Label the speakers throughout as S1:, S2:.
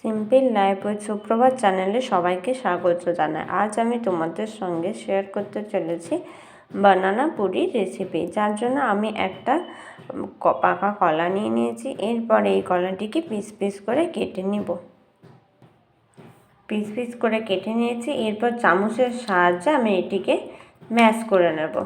S1: Simple life with সুপ্রভাত চ্যানেলে সবাইকে স্বাগত জানাই। আজ আমি তোমাদের সঙ্গে শেয়ার করতে চলেছি বানানা পুরি রেসিপি, যার জন্য আমি একটা পাকা কলা নিয়ে নিয়েছি। এরপর এই কলাটিকে পিস পিস করে কেটে নিব। পিস পিস করে কেটে নিয়েছি। এরপর চামচের সাহায্যে আমি এটিকে ম্যাশ করে নেব।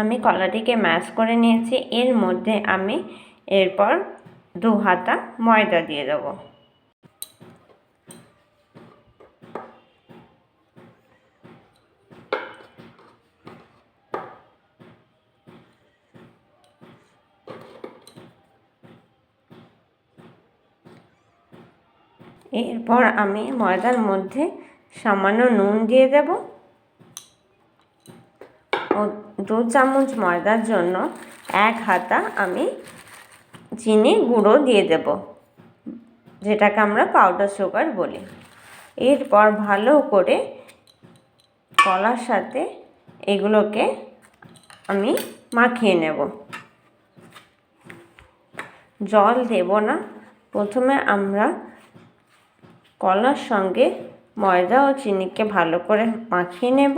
S1: আমি কলাটিকে ম্যাশ করে নিয়েছি। এর মধ্যে আমি এরপর 2 হাতা ময়দা দিয়ে দেব। এরপর আমি ময়দার মধ্যে সামান্য নুন দিয়ে দেব ও 2 চামচ ময়দার জন্য 1 হাতা আমি চিনি গুঁড়ো দিয়ে দেব, যেটাকে আমরা পাউডার সুগার বলি। এরপর ভালো করে কলার সাথে এগুলোকে আমি মাখিয়ে নেব। জল দেব না। প্রথমে আমরা কলার সঙ্গে ময়দা ও চিনিকে ভালো করে মাখিয়ে নেব।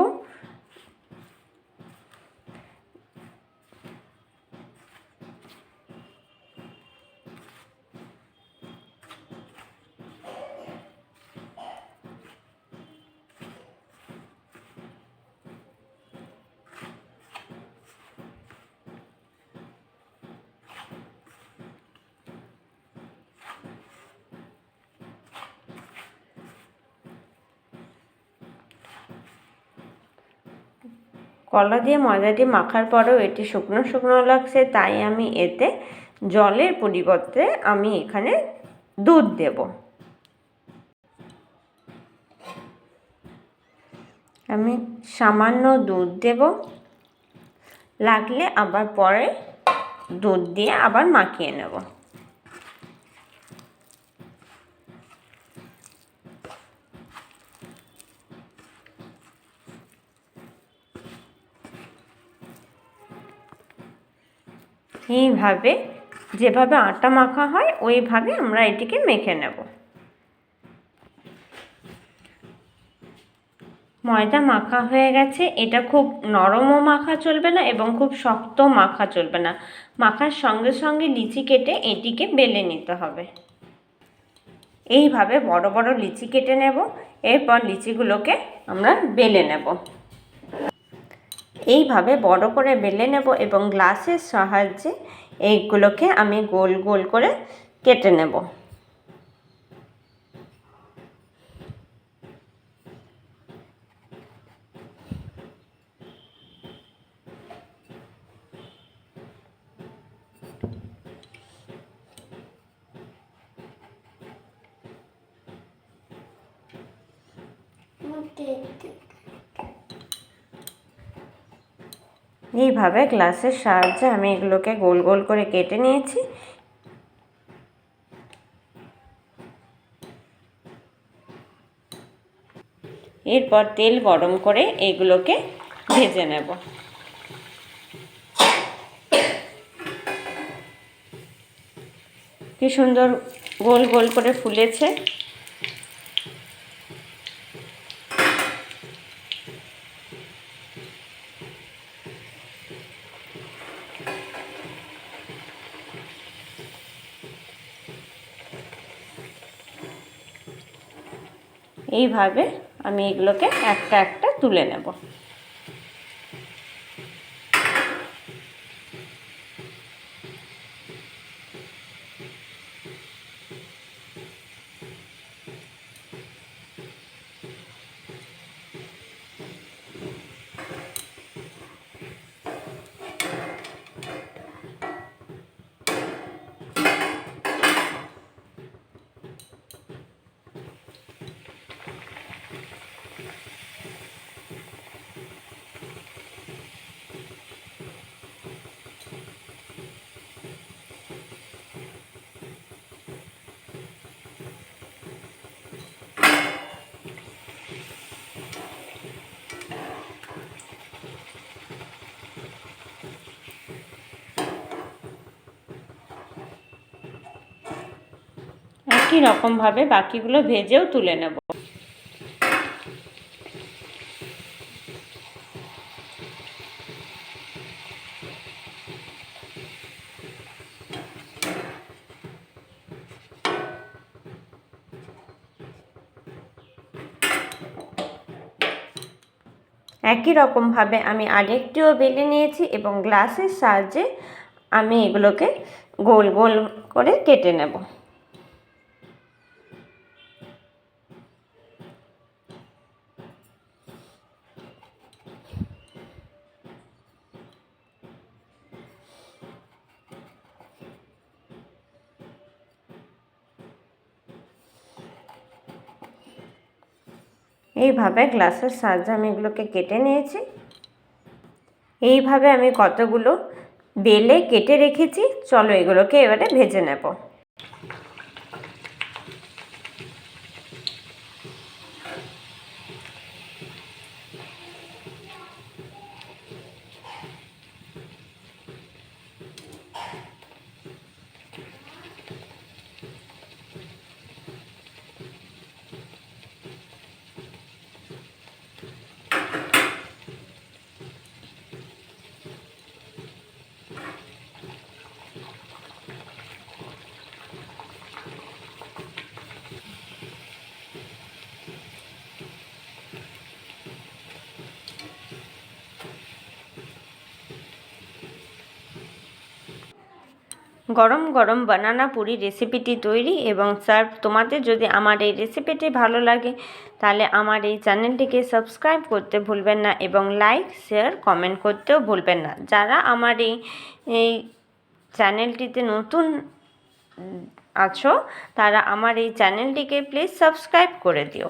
S1: কলা দিয়ে ময়দাটি মাখার পরেও এটি শুকনো শুকনো লাগছে, তাই আমি এতে জলের পরিবর্তে আমি এখানে দুধ দেব। আমি সামান্য দুধ দেব, লাগলে আবার পরে দুধ দিয়ে আবার মাখিয়ে নেব। এইভাবে যেভাবে আটা মাখা হয় ওইভাবে আমরা এটিকে মেখে নেব। ময়দা মাখা হয়ে গেছে। এটা খুব নরমও মাখা চলবে না এবং খুব শক্ত মাখা চলবে না। মাখার সঙ্গে সঙ্গে লিচি কেটে এটিকে বেলে নিতে হবে। এইভাবে বড় বড় লিচি কেটে নেব। এরপর লিচিগুলোকে আমরা বেলে নেব। এইভাবে বড় করে বেলে নেব এবং গ্লাসের সাহায্যে এইগুলোকে আমি গোল গোল করে কেটে নেব। এইভাবে গ্লাসের সাহায্যে আমি এগুলোকে গোল গোল করে কেটে নিয়েছি। এরপর তেল গরম করে এগুলোকে ভেজে নেব। কি সুন্দর গোল গোল করে ফুলেছে। এইভাবে আমি এগুলোকে একটা একটা তুলে নেব। একই রকমভাবে বাকিগুলো ভেজেও তুলে নেব। একই রকমভাবে আমি আরেকটিও বেলে নিয়েছি এবং গ্লাসের সাহায্যে আমি এগুলোকে গোল গোল করে কেটে নেব। এইভাবে গ্লাসের সাহায্যে আমি এগুলোকে কেটে নিয়েছি। এইভাবে আমি কতগুলো বেলে কেটে রেখেছি, চলো এগুলোকে এবারে ভেজে নেব। গরম গরম বানানা পুরি রেসিপিটি তৈরি এবং সার্ভ। তোমাদের যদি আমার এই রেসিপিটি ভালো লাগে তাহলে আমার এই চ্যানেলটিকে সাবস্ক্রাইব করতে ভুলবেন না এবং লাইক শেয়ার কমেন্ট করতেও ভুলবেন না। যারা আমার এই চ্যানেলটিতে নতুন আছো তারা আমার এই চ্যানেলটিকে প্লিজ সাবস্ক্রাইব করে দিও।